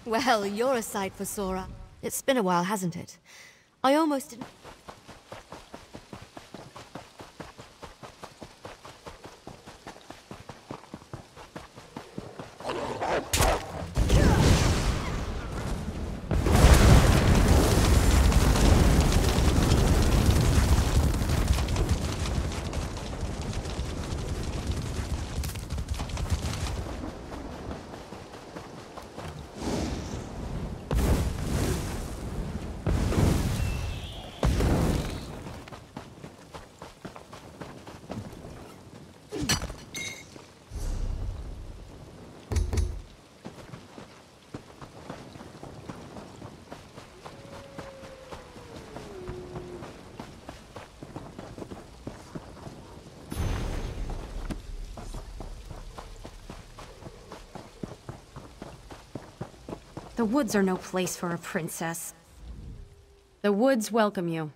Well, you're a sight for Sora. It's been a while, hasn't it? I almost didn't... The woods are no place for a princess. The woods welcome you.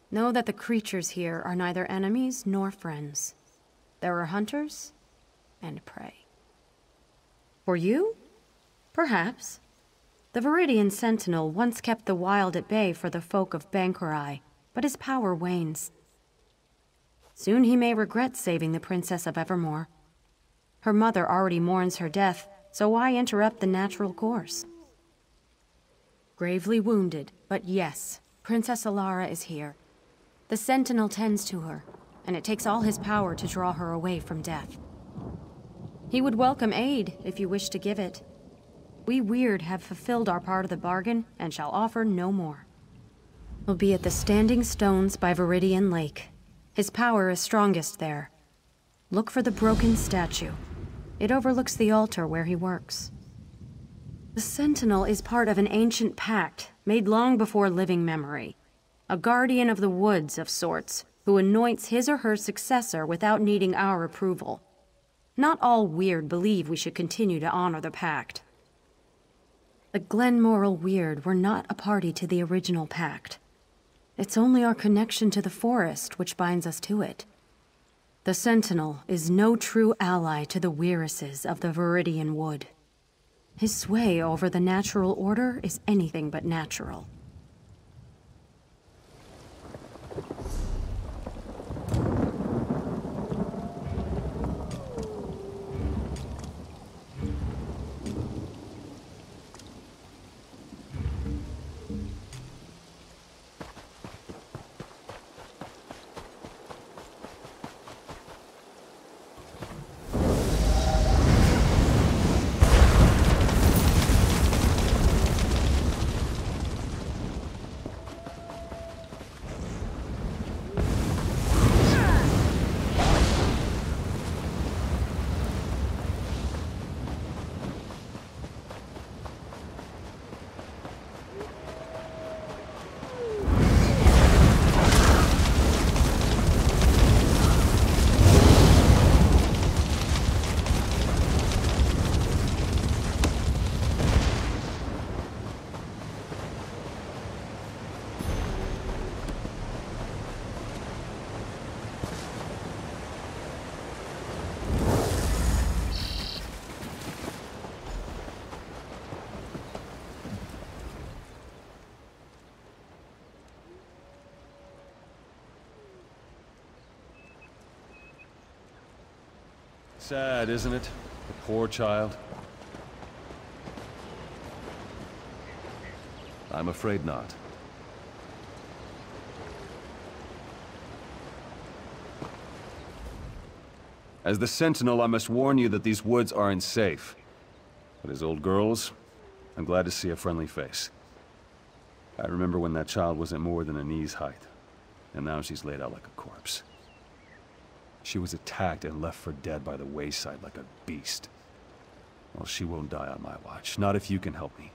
Know that the creatures here are neither enemies nor friends. There are hunters and prey. For you? Perhaps. The Viridian Sentinel once kept the wild at bay for the folk of Bangkorai, but his power wanes. Soon he may regret saving the Princess of Evermore. Her mother already mourns her death, so why interrupt the natural course? Gravely wounded, but yes, Princess Alara is here. The Sentinel tends to her, and it takes all his power to draw her away from death. He would welcome aid if you wish to give it. We Weird have fulfilled our part of the bargain and shall offer no more. We'll be at the Standing Stones by Viridian Lake. His power is strongest there. Look for the broken statue. It overlooks the altar where he works. The Sentinel is part of an ancient pact made long before living memory. A guardian of the woods of sorts, who anoints his or her successor without needing our approval. Not all Weird believe we should continue to honor the pact. The Glenmoral Weird were not a party to the original pact. It's only our connection to the forest which binds us to it. The Sentinel is no true ally to the Weirises of the Viridian Wood. His sway over the natural order is anything but natural. Sad, isn't it? The poor child. I'm afraid not. As the Sentinel, I must warn you that these woods aren't safe. But as old girls, I'm glad to see a friendly face. I remember when that child wasn't more than a knee's height, and now she's laid out like a corpse. She was attacked and left for dead by the wayside like a beast. Well, she won't die on my watch, not if you can help me.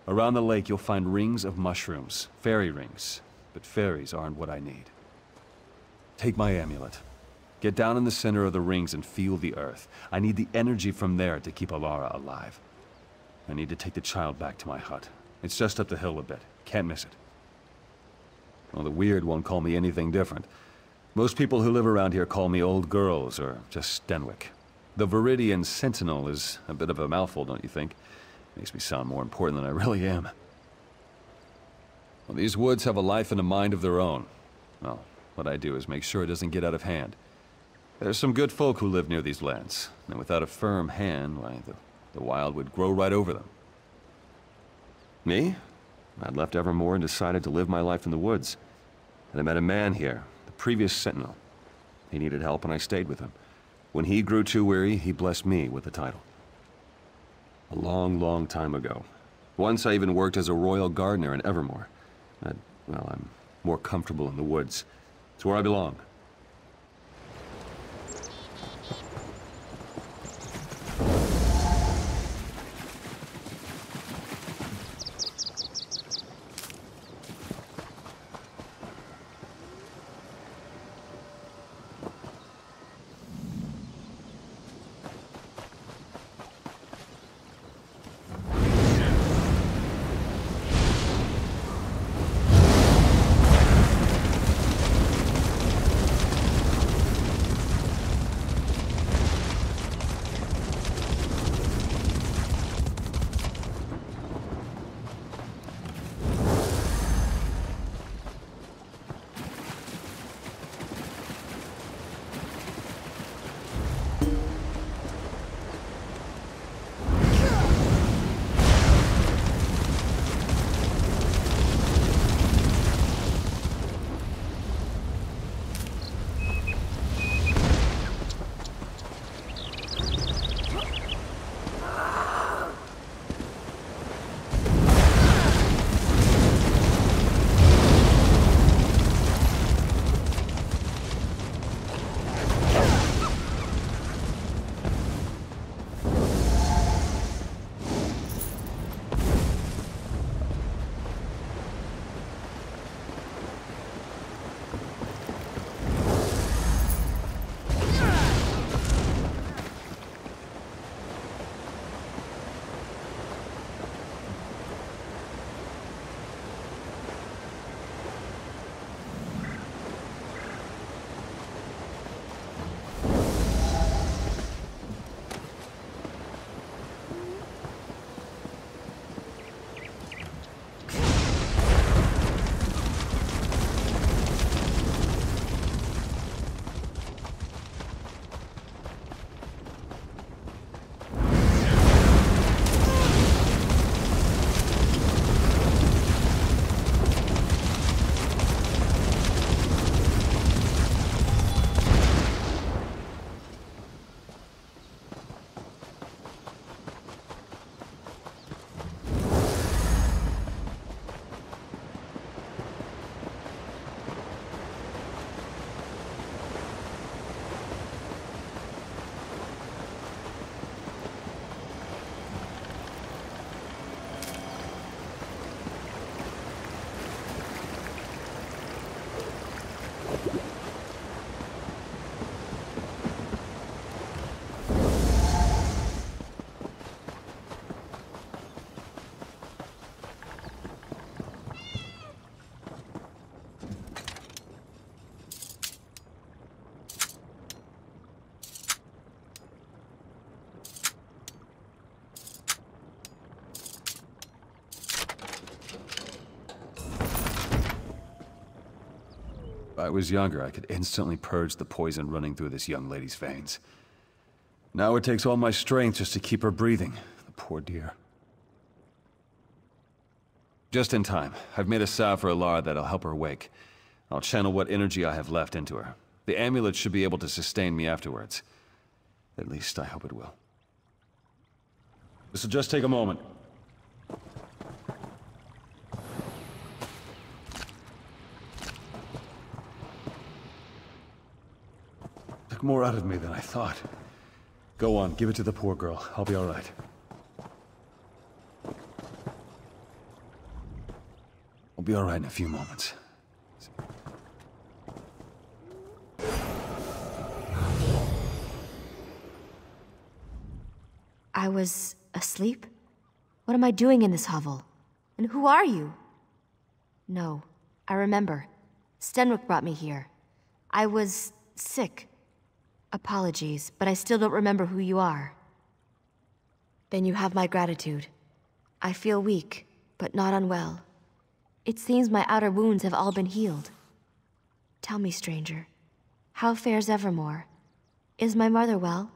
Around the lake, you'll find rings of mushrooms, fairy rings, but fairies aren't what I need. Take my amulet. Get down in the center of the rings and feel the earth. I need the energy from there to keep Alara alive. I need to take the child back to my hut. It's just up the hill a bit. Can't miss it. Well, the Weird won't call me anything different. Most people who live around here call me old girls, or just Stenwick. The Viridian Sentinel is a bit of a mouthful, don't you think? Makes me sound more important than I really am. Well, these woods have a life and a mind of their own. Well, what I do is make sure it doesn't get out of hand. There's some good folk who live near these lands, and without a firm hand, why, the wild would grow right over them. Me? I'd left Evermore and decided to live my life in the woods. And I met a man here, the previous sentinel. He needed help and I stayed with him. When he grew too weary, he blessed me with the title. A long, long time ago. Once I even worked as a royal gardener in Evermore. Well, I'm more comfortable in the woods. It's where I belong. If I was younger, I could instantly purge the poison running through this young lady's veins. Now it takes all my strength just to keep her breathing. The poor dear. Just in time. I've made a salve for Alara that'll help her wake. I'll channel what energy I have left into her. The amulet should be able to sustain me afterwards. At least I hope it will. This'll just take a moment. Took more out of me than I thought. Go on, give it to the poor girl. I'll be all right. I'll be all right in a few moments. I was asleep? What am I doing in this hovel? And who are you? No, I remember. Stenwick brought me here. I was sick. Apologies, but I still don't remember who you are. Then you have my gratitude. I feel weak, but not unwell. It seems my outer wounds have all been healed. Tell me, stranger, how fares Evermore? Is my mother well?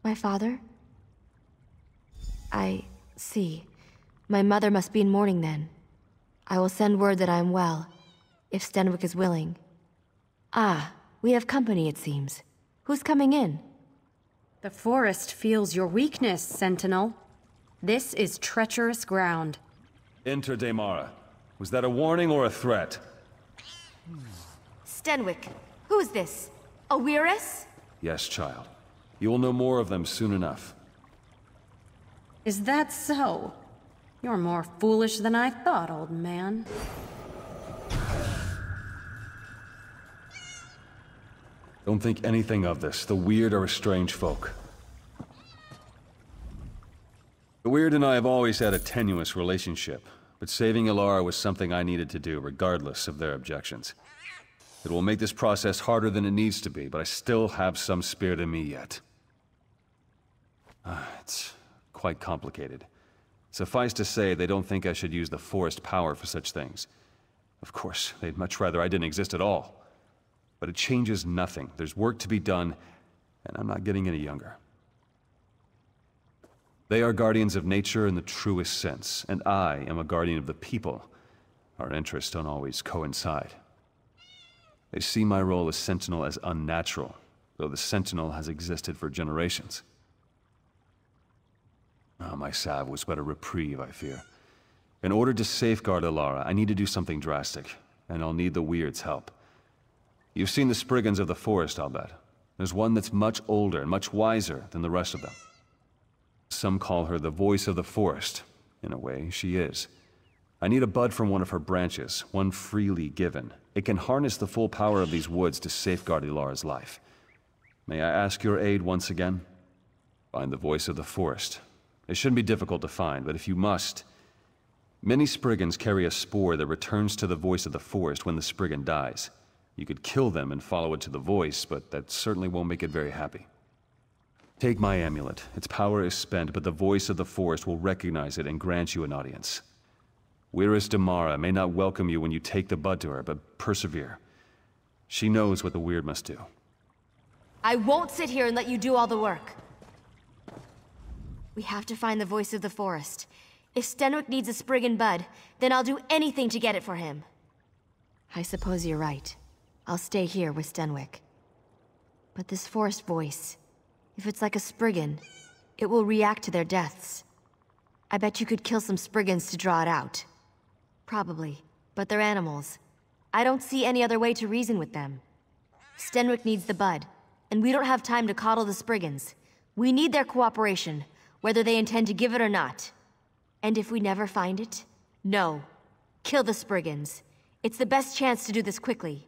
My father? I see. My mother must be in mourning then. I will send word that I am well, if Stenwick is willing. Ah, we have company, it seems. Who's coming in? The forest feels your weakness, Sentinel. This is treacherous ground. Enter Daemara. Was that a warning or a threat? Stenwick, who is this? A Weiress? Yes, child. You will know more of them soon enough. Is that so? You're more foolish than I thought, old man. Don't think anything of this. The Weird are a strange folk. The Weird and I have always had a tenuous relationship, but saving Ilara was something I needed to do, regardless of their objections. It will make this process harder than it needs to be, but I still have some spirit in me yet. It's quite complicated. Suffice to say, they don't think I should use the forest power for such things. Of course, they'd much rather I didn't exist at all. But it changes nothing. There's work to be done, and I'm not getting any younger. They are guardians of nature in the truest sense, and I am a guardian of the people. Our interests don't always coincide. They see my role as Sentinel as unnatural, though the Sentinel has existed for generations. My salve was but a reprieve, I fear. In order to safeguard Ilara, I need to do something drastic, and I'll need the Weird's help. You've seen the Spriggans of the forest, I'll bet. There's one that's much older and much wiser than the rest of them. Some call her the voice of the forest. In a way, she is. I need a bud from one of her branches, one freely given. It can harness the full power of these woods to safeguard Ilara's life. May I ask your aid once again? Find the voice of the forest. It shouldn't be difficult to find, but if you must... Many Spriggans carry a spore that returns to the voice of the forest when the Spriggan dies. You could kill them and follow it to the voice, but that certainly won't make it very happy. Take my amulet. Its power is spent, but the voice of the forest will recognize it and grant you an audience. Weiress Daemara may not welcome you when you take the bud to her, but persevere. She knows what the Weird must do. I won't sit here and let you do all the work. We have to find the voice of the forest. If Stenwick needs a Spriggan bud, then I'll do anything to get it for him. I suppose you're right. I'll stay here with Stenwick. But this forest voice, if it's like a Spriggan, it will react to their deaths. I bet you could kill some Spriggans to draw it out. Probably, but they're animals. I don't see any other way to reason with them. Stenwick needs the bud, and we don't have time to coddle the Spriggans. We need their cooperation, whether they intend to give it or not. And if we never find it, no. Kill the Spriggans. It's the best chance to do this quickly.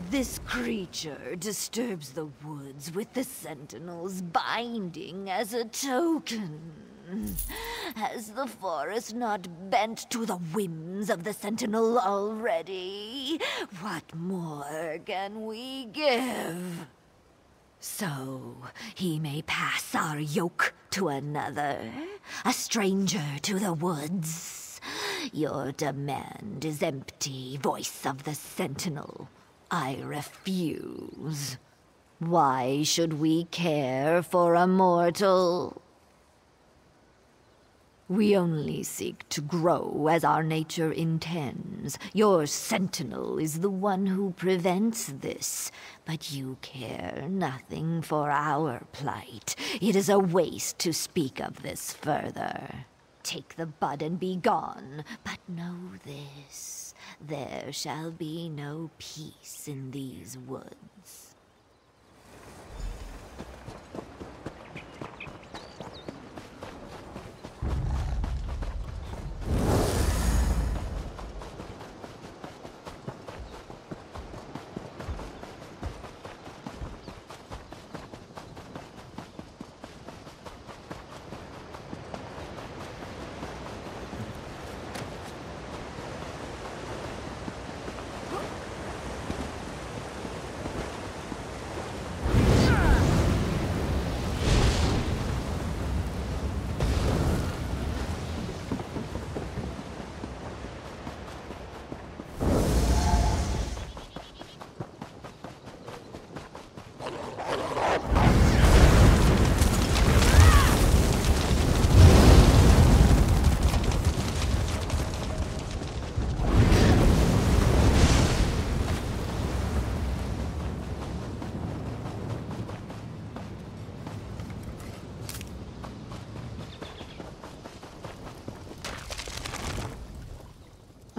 This creature disturbs the woods with the sentinel's binding as a token. Has the forest not bent to the whims of the sentinel already? What more can we give? So he may pass our yoke to another, a stranger to the woods. Your demand is empty, voice of the sentinel. I refuse. Why should we care for a mortal? We only seek to grow as our nature intends. Your sentinel is the one who prevents this, but you care nothing for our plight. It is a waste to speak of this further. Take the bud and be gone, but know this. There shall be no peace in these woods.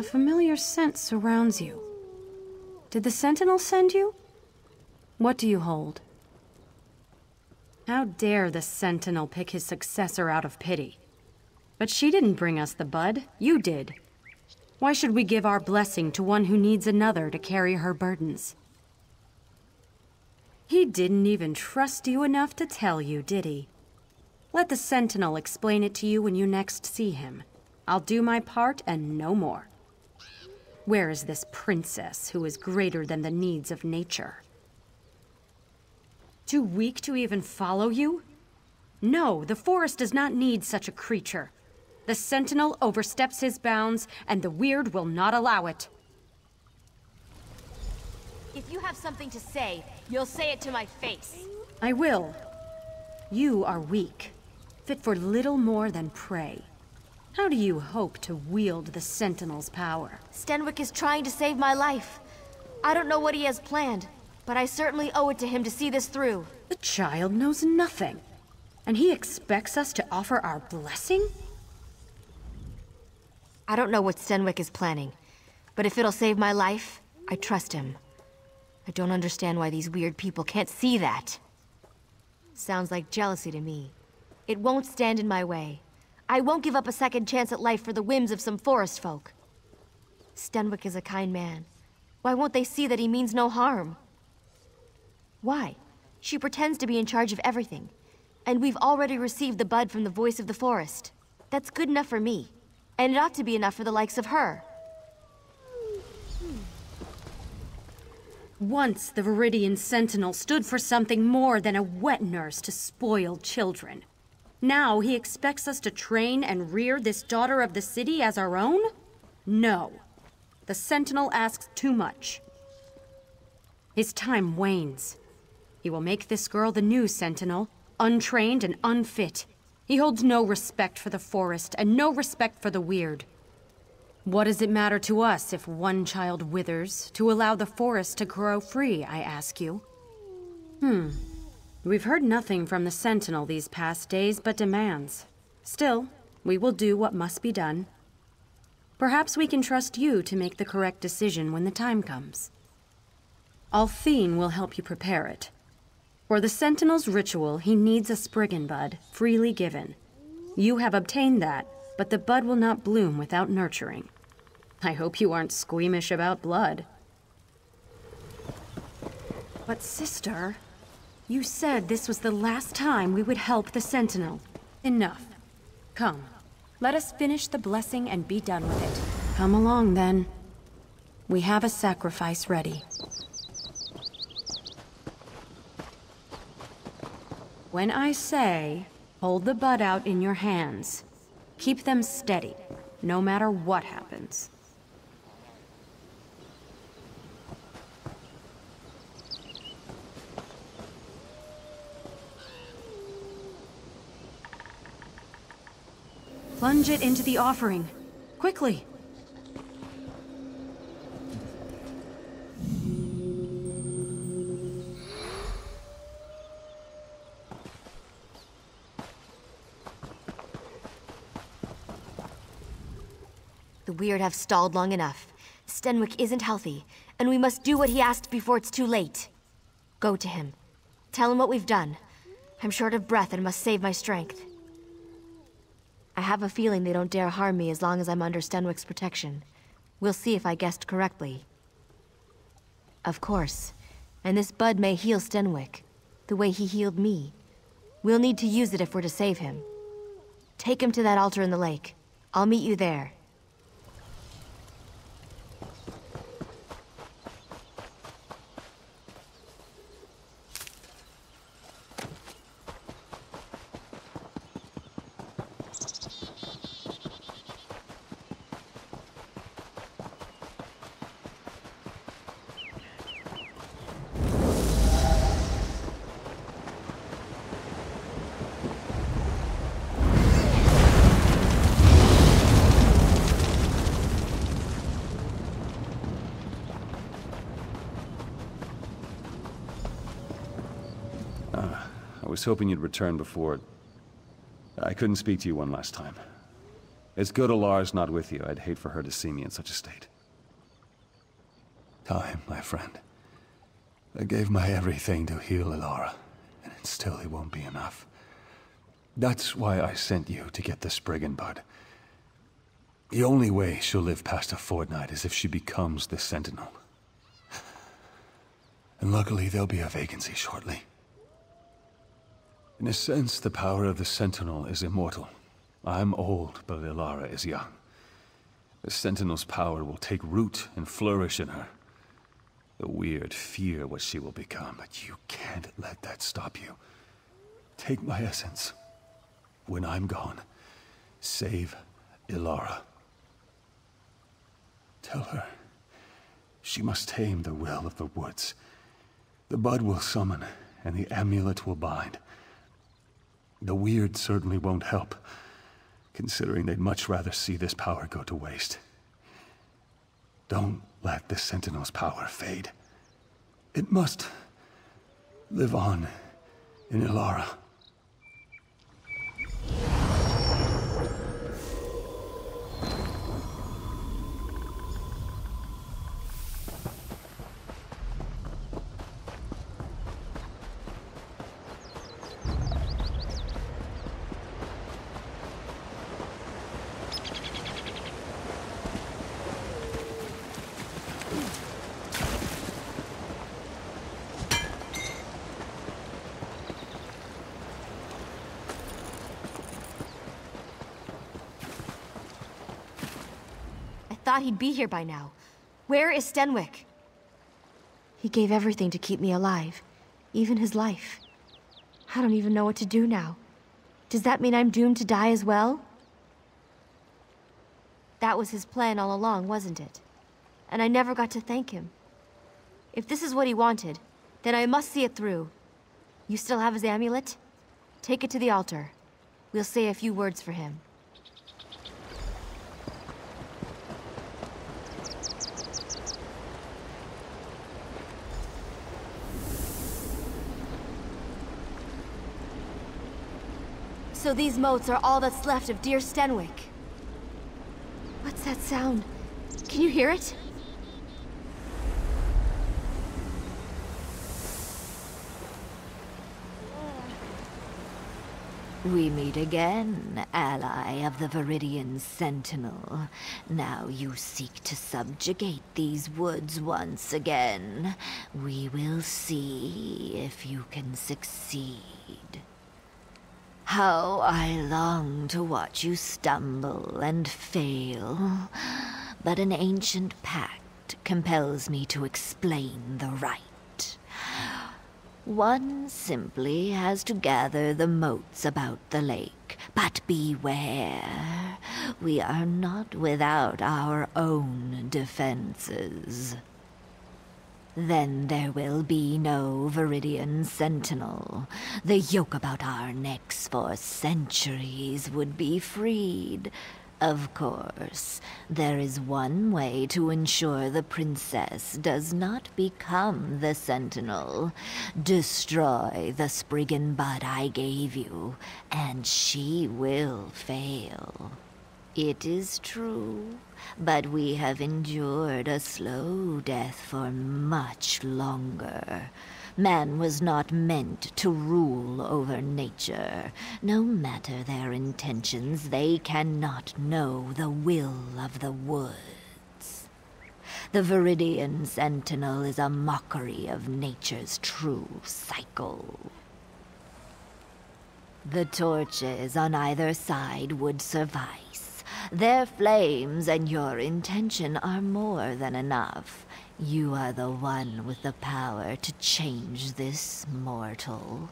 familiar scent surrounds you. Did the Sentinel send you? What do you hold? How dare the Sentinel pick his successor out of pity? But she didn't bring us the bud, you did. Why should we give our blessing to one who needs another to carry her burdens? He didn't even trust you enough to tell you, did he? Let the Sentinel explain it to you when you next see him. I'll do my part and no more. Where is this princess who is greater than the needs of nature? Too weak to even follow you? No, the forest does not need such a creature. The Sentinel oversteps his bounds, and the Weird will not allow it. If you have something to say, you'll say it to my face. I will. You are weak, fit for little more than prey. How do you hope to wield the Sentinel's power? Stenwick is trying to save my life. I don't know what he has planned, but I certainly owe it to him to see this through. The child knows nothing, and he expects us to offer our blessing? I don't know what Stenwick is planning, but if it'll save my life, I trust him. I don't understand why these weird people can't see that. Sounds like jealousy to me. It won't stand in my way. I won't give up a second chance at life for the whims of some forest folk. Stenwick is a kind man. Why won't they see that he means no harm? Why? She pretends to be in charge of everything, and we've already received the bud from the voice of the forest. That's good enough for me, and it ought to be enough for the likes of her. Once the Viridian Sentinel stood for something more than a wet nurse to spoil children. Now he expects us to train and rear this daughter of the city as our own? No. The Sentinel asks too much. His time wanes. He will make this girl the new Sentinel, untrained and unfit. He holds no respect for the forest and no respect for the Weird. What does it matter to us if one child withers to allow the forest to grow free, I ask you? We've heard nothing from the Sentinel these past days but demands. Still, we will do what must be done. Perhaps we can trust you to make the correct decision when the time comes. Althine will help you prepare it. For the Sentinel's ritual, he needs a Spriggan bud, freely given. You have obtained that, but the bud will not bloom without nurturing. I hope you aren't squeamish about blood. But sister, you said this was the last time we would help the Sentinel. Enough. Come, let us finish the blessing and be done with it. Come along then. We have a sacrifice ready. When I say, hold the bud out in your hands, keep them steady, no matter what happens. Plunge it into the offering. Quickly. The Weird have stalled long enough. Stenwick isn't healthy, and we must do what he asked before it's too late. Go to him. Tell him what we've done. I'm short of breath and must save my strength. I have a feeling they don't dare harm me as long as I'm under Stenwick's protection. We'll see if I guessed correctly. Of course. And this bud may heal Stenwick, the way he healed me. We'll need to use it if we're to save him. Take him to that altar in the lake. I'll meet you there. I was hoping you'd return before... I couldn't speak to you one last time. It's good Alar's not with you. I'd hate for her to see me in such a state. Time, my friend. I gave my everything to heal Alara, and still it won't be enough. That's why I sent you to get the Spriggan bud. The only way she'll live past a fortnight is if she becomes the Sentinel. And luckily there'll be a vacancy shortly. In a sense, the power of the Sentinel is immortal. I'm old, but Alara is young. The Sentinel's power will take root and flourish in her. The weird fear what she will become, but you can't let that stop you. Take my essence. When I'm gone, save Alara. Tell her she must tame the will of the woods. The bud will summon, and the amulet will bind. The weird certainly won't help, considering they'd much rather see this power go to waste. Don't let the Sentinel's power fade. It must live on in Alara. Thought he'd be here by now. Where is Stenwick? He gave everything to keep me alive, even his life. I don't even know what to do now. Does that mean I'm doomed to die as well? That was his plan all along, wasn't it? And I never got to thank him. If this is what he wanted, then I must see it through. You still have his amulet? Take it to the altar. We'll say a few words for him. So these moats are all that's left of dear Stenwick. What's that sound? Can you hear it? We meet again, ally of the Viridian Sentinel. Now you seek to subjugate these woods once again. We will see if you can succeed. How I long to watch you stumble and fail, but an ancient pact compels me to explain the rite. One simply has to gather the moats about the lake, but beware, we are not without our own defenses. Then there will be no Viridian Sentinel. The yoke about our necks for centuries would be freed. Of course, there is one way to ensure the princess does not become the Sentinel. Destroy the Spriggan bud I gave you, and she will fail. It is true, but we have endured a slow death for much longer. Man was not meant to rule over nature. No matter their intentions, they cannot know the will of the woods. The Viridian Sentinel is a mockery of nature's true cycle. The torches on either side would suffice. Their flames and your intention are more than enough. You are the one with the power to change this mortal.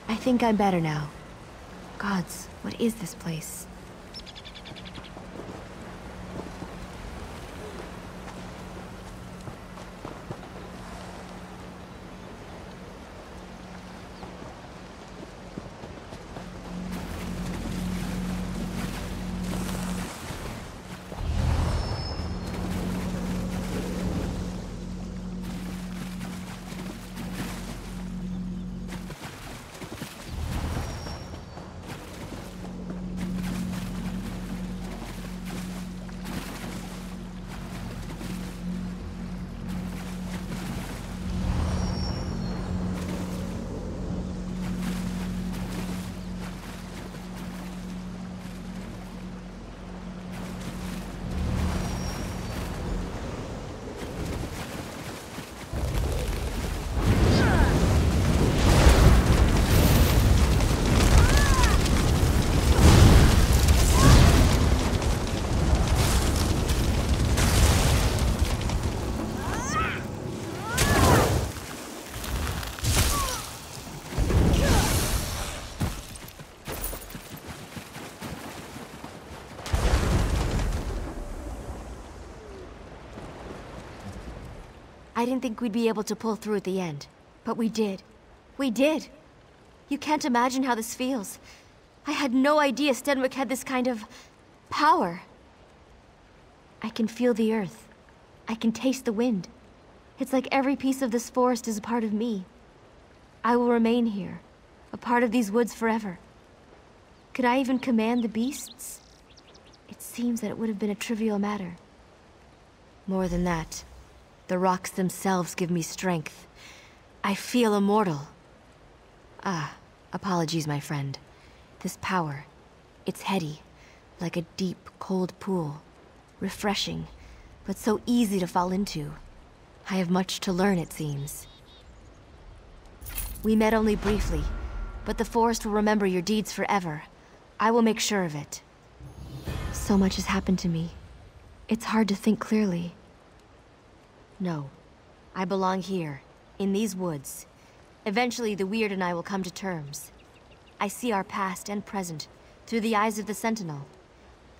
I think I'm better now. Gods, what is this place? I didn't think we'd be able to pull through at the end. But we did. We did! You can't imagine how this feels. I had no idea Stenwick had this kind of... power. I can feel the earth. I can taste the wind. It's like every piece of this forest is a part of me. I will remain here, a part of these woods forever. Could I even command the beasts? It seems that it would have been a trivial matter. More than that, the rocks themselves give me strength. I feel immortal. Ah, apologies, my friend. This power, it's heady, like a deep, cold pool. Refreshing, but so easy to fall into. I have much to learn, it seems. We met only briefly, but the forest will remember your deeds forever. I will make sure of it. So much has happened to me. It's hard to think clearly. No, I belong here, in these woods. Eventually, the Weird and I will come to terms. I see our past and present through the eyes of the Sentinel.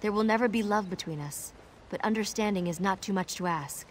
There will never be love between us, but understanding is not too much to ask.